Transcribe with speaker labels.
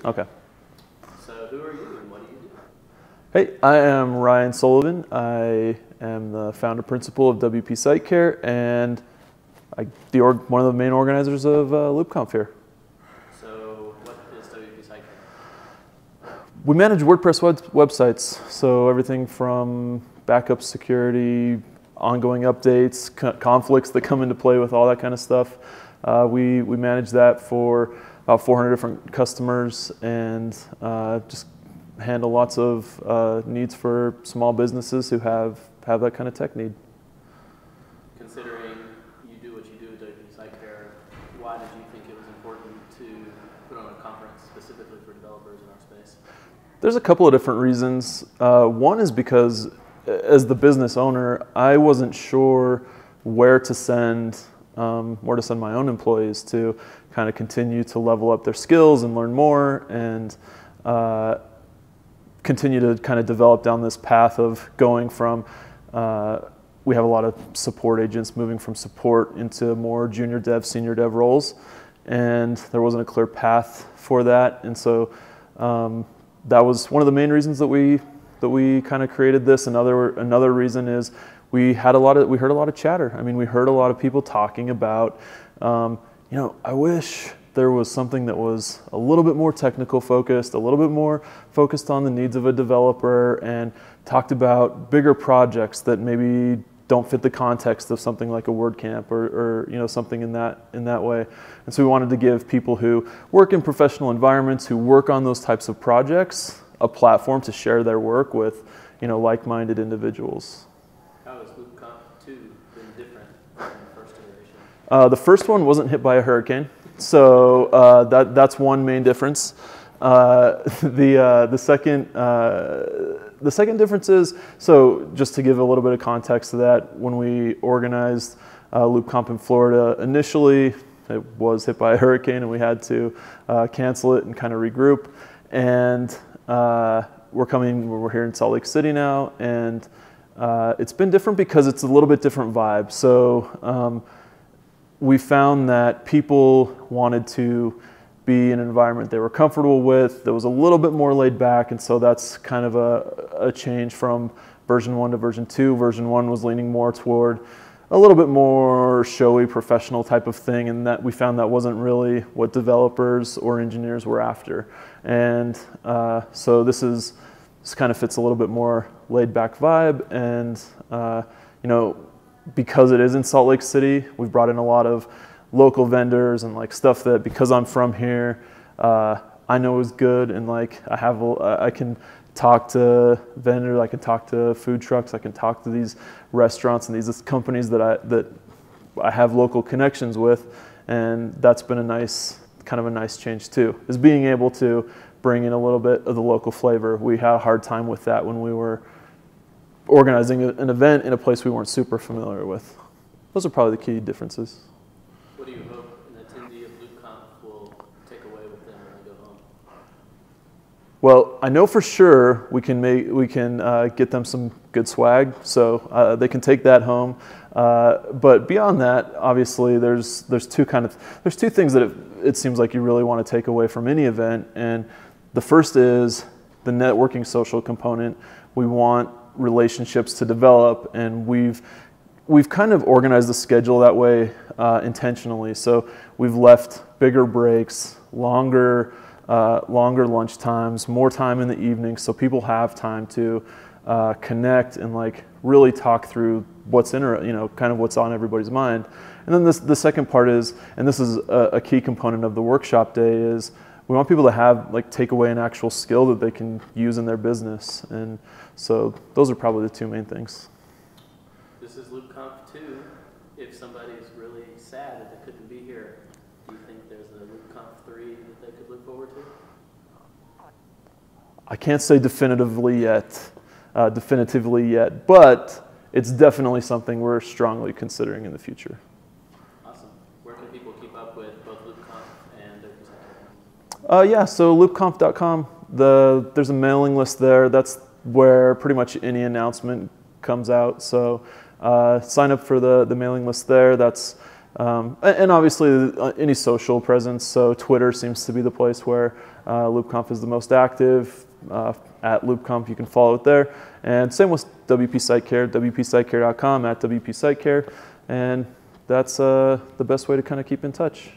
Speaker 1: Okay.
Speaker 2: So who are you and what do you do?
Speaker 1: Hey, I am Ryan Sullivan. I am the founder principal of WP Site Care and one of the main organizers of LoopConf here.
Speaker 2: So what is WP Site Care?
Speaker 1: We manage WordPress websites, so everything from backup security, ongoing updates, conflicts that come into play with all that kind of stuff. We manage that for about 400 different customers and just handle lots of needs for small businesses who have that kind of tech need.
Speaker 2: Considering you do what you do at WP Site Care, why did you think it was important to put on a conference specifically for developers in our space?
Speaker 1: There's a couple of different reasons. One is because as the business owner, I wasn't sure where to send my own employees to kind of continue to level up their skills and learn more and continue to kind of develop down this path of going from, we have a lot of support agents moving from support into more junior dev, senior dev roles, and there wasn't a clear path for that. And so that was one of the main reasons that we kind of created this. Another reason is we heard a lot of chatter. I mean, we heard a lot of people talking about, I wish there was something that was a little bit more technical focused, a little bit more focused on the needs of a developer, and talked about bigger projects that maybe don't fit the context of something like a WordCamp or something in that way. And so we wanted to give people who work in professional environments, who work on those types of projects, a platform to share their work with like-minded individuals.
Speaker 2: How has LoopConf 2 been different from the first iteration?
Speaker 1: The first one wasn't hit by a hurricane, so that's one main difference. The second difference is, so just to give a little bit of context to that, when we organized LoopConf in Florida, initially it was hit by a hurricane and we had to cancel it and kind of regroup. And we're here in Salt Lake City now, and it's been different because it's a little bit different vibe. So we found that people wanted to be in an environment they were comfortable with, that was a little bit more laid back, and so that's kind of a change from version 1 to version 2. Version 1 was leaning more toward a little bit more showy, professional type of thing, and that we found that wasn't really what developers or engineers were after. And so this kind of fits a little bit more laid back vibe, and because it is in Salt Lake City, we've brought in a lot of local vendors and like stuff that, because I'm from here, I know is good, and like I can talk to vendors, I can talk to food trucks, I can talk to these restaurants and these companies that I have local connections with, and that's been a nice change too, is being able to bring in a little bit of the local flavor. We had a hard time with that when we were organizing an event in a place we weren't super familiar with. Those are probably the key differences.
Speaker 2: What do you hope an attendee of LoopConf will take away with them when they go home?
Speaker 1: Well, I know for sure we can get them some good swag, so they can take that home. But beyond that, obviously, there's two things that it seems like you really want to take away from any event, and the first is the networking social component. We want relationships to develop, and we've kind of organized the schedule that way intentionally. So we've left bigger breaks, longer lunch times, more time in the evening, so people have time to connect and like really talk through what's kind of what's on everybody's mind. And then the second part is, and this is a key component of the workshop day, is we want people to take away an actual skill that they can use in their business. And so those are probably the two main things.
Speaker 2: This is LoopConf 2. If somebody's really sad that they couldn't be here, do you think there's a LoopConf 3 that they could look forward to?
Speaker 1: I can't say definitively yet, but it's definitely something we're strongly considering in the future.
Speaker 2: Awesome. Where can people keep up with both LoopConf and WP?
Speaker 1: Yeah, so loopconf.com, there's a mailing list there. That's where pretty much any announcement comes out. So sign up for the mailing list there. That's and obviously any social presence. So Twitter seems to be the place where LoopConf is the most active. At LoopConf, you can follow it there. And same with WP Site Care, wpsitecare.com, at WP Site Care. And that's the best way to kind of keep in touch.